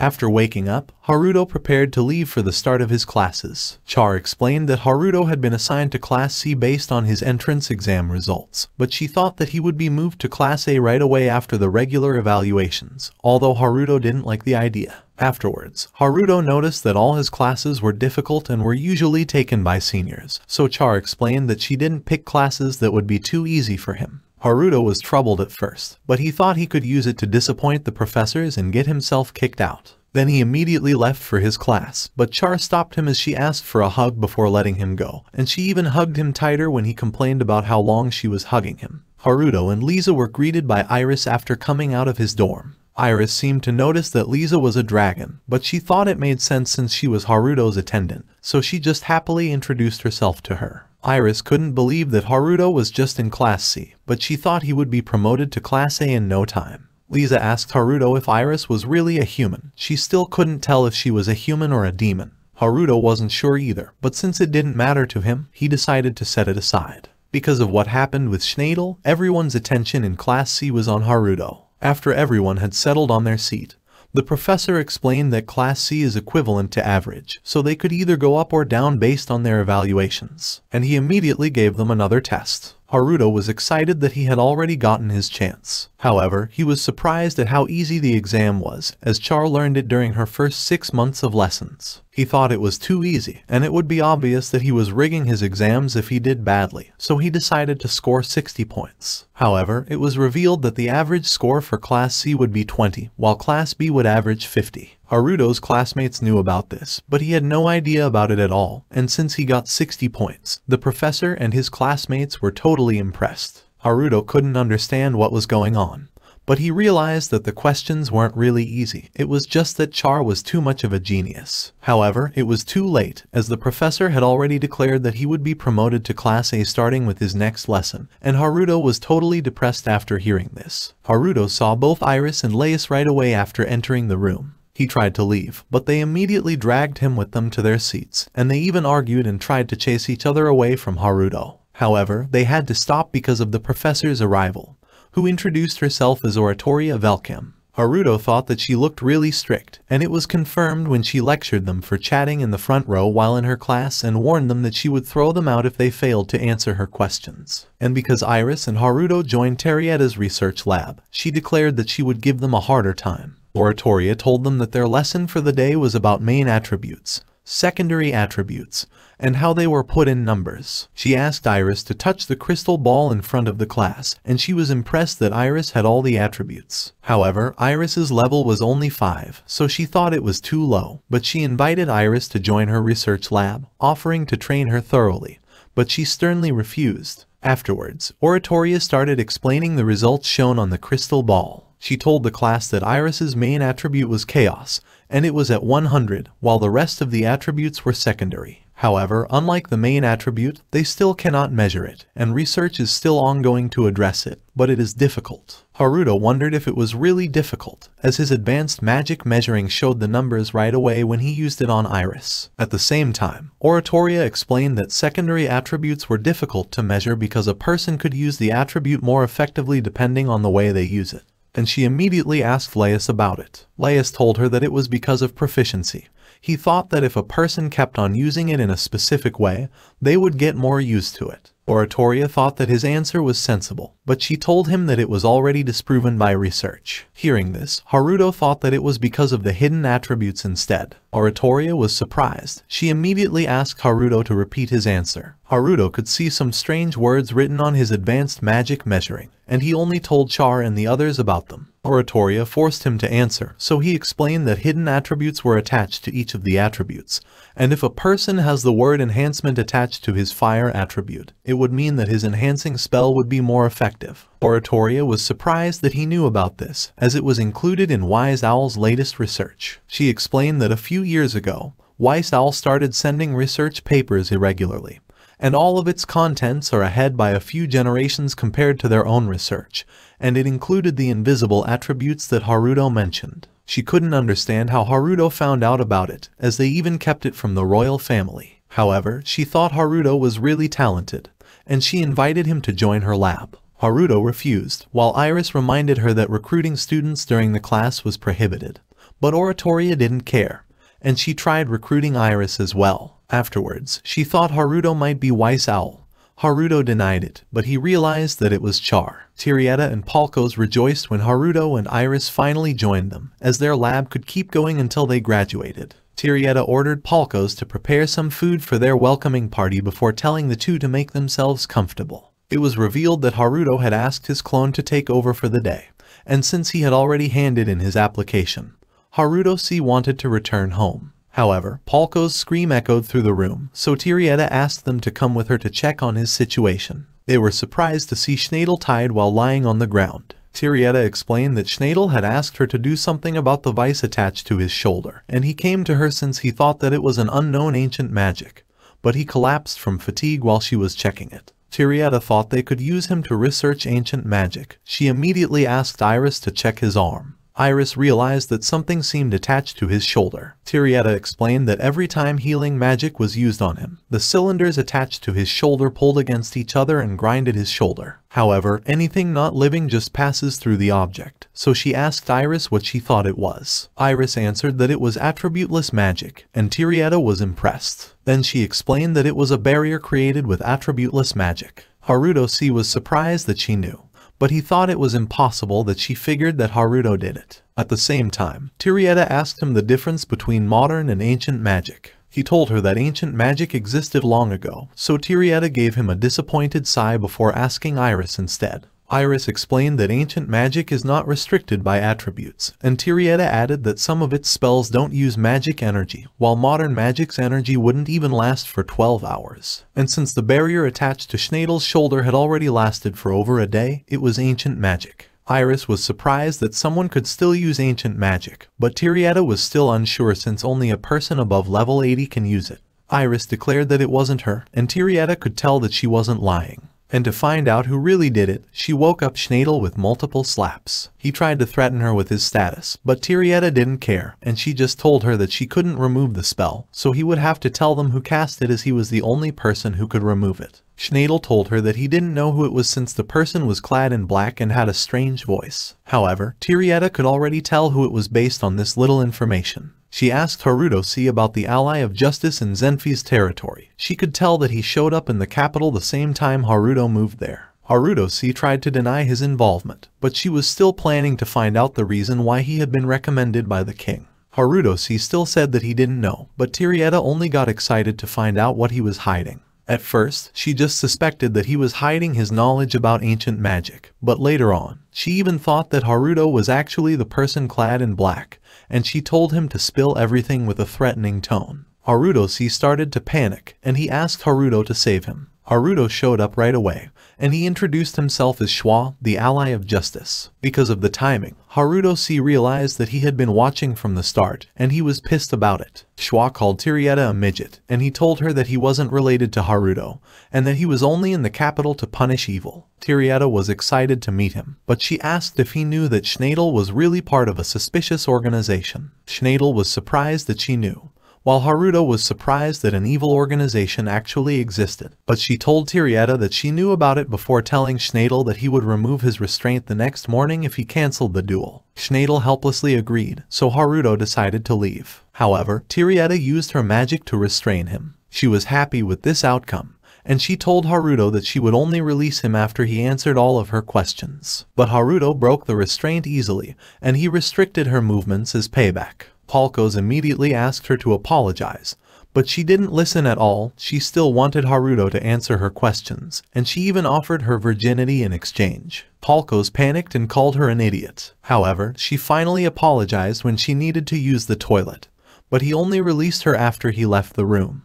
After waking up, Haruto prepared to leave for the start of his classes. Char explained that Haruto had been assigned to Class C based on his entrance exam results, but she thought that he would be moved to Class A right away after the regular evaluations, although Haruto didn't like the idea. Afterwards, Haruto noticed that all his classes were difficult and were usually taken by seniors, so Char explained that she didn't pick classes that would be too easy for him. Haruto was troubled at first, but he thought he could use it to disappoint the professors and get himself kicked out. Then he immediately left for his class, but Char stopped him as she asked for a hug before letting him go, and she even hugged him tighter when he complained about how long she was hugging him. Haruto and Lisa were greeted by Iris after coming out of his dorm. Iris seemed to notice that Lisa was a dragon, but she thought it made sense since she was Haruto's attendant, so she just happily introduced herself to her. Iris couldn't believe that Haruto was just in Class C, but she thought he would be promoted to Class A in no time. Lisa asked Haruto if Iris was really a human. She still couldn't tell if she was a human or a demon. Haruto wasn't sure either, but since it didn't matter to him, he decided to set it aside. Because of what happened with Schneider, everyone's attention in Class C was on Haruto. After everyone had settled on their seat, the professor explained that Class C is equivalent to average, so they could either go up or down based on their evaluations, and he immediately gave them another test. Haruto was excited that he had already gotten his chance. However, he was surprised at how easy the exam was, as Char learned it during her first 6 months of lessons. He thought it was too easy, and it would be obvious that he was rigging his exams if he did badly, so he decided to score 60 points. However, it was revealed that the average score for Class C would be 20, while Class B would average 50. Haruto's classmates knew about this, but he had no idea about it at all, and since he got 60 points, the professor and his classmates were totally impressed. Haruto couldn't understand what was going on, but he realized that the questions weren't really easy. It was just that Char was too much of a genius. However, it was too late, as the professor had already declared that he would be promoted to Class A starting with his next lesson, and Haruto was totally depressed after hearing this. Haruto saw both Iris and Lais right away after entering the room. He tried to leave, but they immediately dragged him with them to their seats, and they even argued and tried to chase each other away from Haruto. However, they had to stop because of the professor's arrival, who introduced herself as Oratoria Velcam. Haruto thought that she looked really strict, and it was confirmed when she lectured them for chatting in the front row while in her class and warned them that she would throw them out if they failed to answer her questions. And because Iris and Haruto joined Terietta's research lab, she declared that she would give them a harder time. Oratoria told them that their lesson for the day was about main attributes, secondary attributes, and how they were put in numbers. She asked Iris to touch the crystal ball in front of the class, and she was impressed that Iris had all the attributes. However, Iris's level was only 5, so she thought it was too low, but she invited Iris to join her research lab, offering to train her thoroughly, but she sternly refused. Afterwards, Oratoria started explaining the results shown on the crystal ball. She told the class that Iris's main attribute was chaos, and it was at 100, while the rest of the attributes were secondary. However, unlike the main attribute, they still cannot measure it, and research is still ongoing to address it, but it is difficult. Haruto wondered if it was really difficult, as his advanced magic measuring showed the numbers right away when he used it on Iris. At the same time, Oratoria explained that secondary attributes were difficult to measure because a person could use the attribute more effectively depending on the way they use it. And she immediately asked Lais about it. Lais told her that it was because of proficiency. He thought that if a person kept on using it in a specific way, they would get more used to it. Oratoria thought that his answer was sensible, but she told him that it was already disproven by research. Hearing this, Haruto thought that it was because of the hidden attributes instead. Oratoria was surprised. She immediately asked Haruto to repeat his answer. Haruto could see some strange words written on his advanced magic measuring, and he only told Char and the others about them. Oratoria forced him to answer, so he explained that hidden attributes were attached to each of the attributes, and if a person has the word enhancement attached to his fire attribute, it would mean that his enhancing spell would be more effective. Oratoria was surprised that he knew about this, as it was included in Wise Owl's latest research. She explained that a few years ago, Wise Owl started sending research papers irregularly, and all of its contents are ahead by a few generations compared to their own research, and it included the invisible attributes that Haruto mentioned. She couldn't understand how Haruto found out about it, as they even kept it from the royal family. However, she thought Haruto was really talented, and she invited him to join her lab. Haruto refused, while Iris reminded her that recruiting students during the class was prohibited. But Oratoria didn't care, and she tried recruiting Iris as well. Afterwards, she thought Haruto might be Wise Owl. Haruto denied it, but he realized that it was Char. Tirieta and Palkos rejoiced when Haruto and Iris finally joined them, as their lab could keep going until they graduated. Tirieta ordered Palkos to prepare some food for their welcoming party before telling the two to make themselves comfortable. It was revealed that Haruto had asked his clone to take over for the day, and since he had already handed in his application, Haruto wanted to return home. However, Palkos' scream echoed through the room, so Tirieta asked them to come with her to check on his situation. They were surprised to see Schneider tied while lying on the ground. Tirieta explained that Schneider had asked her to do something about the vice attached to his shoulder, and he came to her since he thought that it was an unknown ancient magic, but he collapsed from fatigue while she was checking it. Tirieta thought they could use him to research ancient magic. She immediately asked Iris to check his arm. Iris realized that something seemed attached to his shoulder. Tirieta explained that every time healing magic was used on him, the cylinders attached to his shoulder pulled against each other and grinded his shoulder. However, anything not living just passes through the object, so she asked Iris what she thought it was. Iris answered that it was attributeless magic, and Tirieta was impressed. Then she explained that it was a barrier created with attributeless magic. Haruto was surprised that she knew, but he thought it was impossible that she figured that Haruto did it. At the same time, Tirieta asked him the difference between modern and ancient magic. He told her that ancient magic existed long ago, so Tirieta gave him a disappointed sigh before asking Iris instead. Iris explained that ancient magic is not restricted by attributes, and Tirieta added that some of its spells don't use magic energy, while modern magic's energy wouldn't even last for 12 hours. And since the barrier attached to Schneider's shoulder had already lasted for over a day, it was ancient magic. Iris was surprised that someone could still use ancient magic, but Tirieta was still unsure since only a person above level 80 can use it. Iris declared that it wasn't her, and Tirieta could tell that she wasn't lying. And to find out who really did it, she woke up Schneider with multiple slaps. He tried to threaten her with his status, but Tirieta didn't care, and she just told her that she couldn't remove the spell, so he would have to tell them who cast it as he was the only person who could remove it. Schneider told her that he didn't know who it was since the person was clad in black and had a strange voice. However, Tirieta could already tell who it was based on this little information. She asked Haruto about the ally of justice in Zenfi's territory. She could tell that he showed up in the capital the same time Haruto moved there. Haruto tried to deny his involvement, but she was still planning to find out the reason why he had been recommended by the king. Haruto still said that he didn't know, but Tirieta only got excited to find out what he was hiding. At first, she just suspected that he was hiding his knowledge about ancient magic, but later on, she even thought that Haruto was actually the person clad in black, and she told him to spill everything with a threatening tone. Haruto started to panic, and he asked Haruto to save him. Haruto showed up right away, and he introduced himself as Schwa, the ally of justice. Because of the timing, Haruto realized that he had been watching from the start, and he was pissed about it. Schwa called Tirieta a midget, and he told her that he wasn't related to Haruto, and that he was only in the capital to punish evil. Tirieta was excited to meet him, but she asked if he knew that Schneider was really part of a suspicious organization. Schneider was surprised that she knew, while Haruto was surprised that an evil organization actually existed. But she told Tirieta that she knew about it before telling Schneider that he would remove his restraint the next morning if he cancelled the duel. Schneider helplessly agreed, so Haruto decided to leave. However, Tirieta used her magic to restrain him. She was happy with this outcome, and she told Haruto that she would only release him after he answered all of her questions. But Haruto broke the restraint easily, and he restricted her movements as payback. Palkos immediately asked her to apologize, but she didn't listen at all. She still wanted Haruto to answer her questions, and she even offered her virginity in exchange. Palkos panicked and called her an idiot. However, she finally apologized when she needed to use the toilet, but he only released her after he left the room.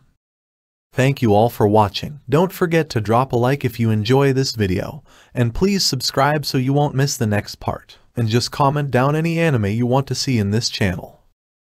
Thank you all for watching. Don't forget to drop a like if you enjoy this video, and please subscribe so you won't miss the next part. And just comment down any anime you want to see in this channel.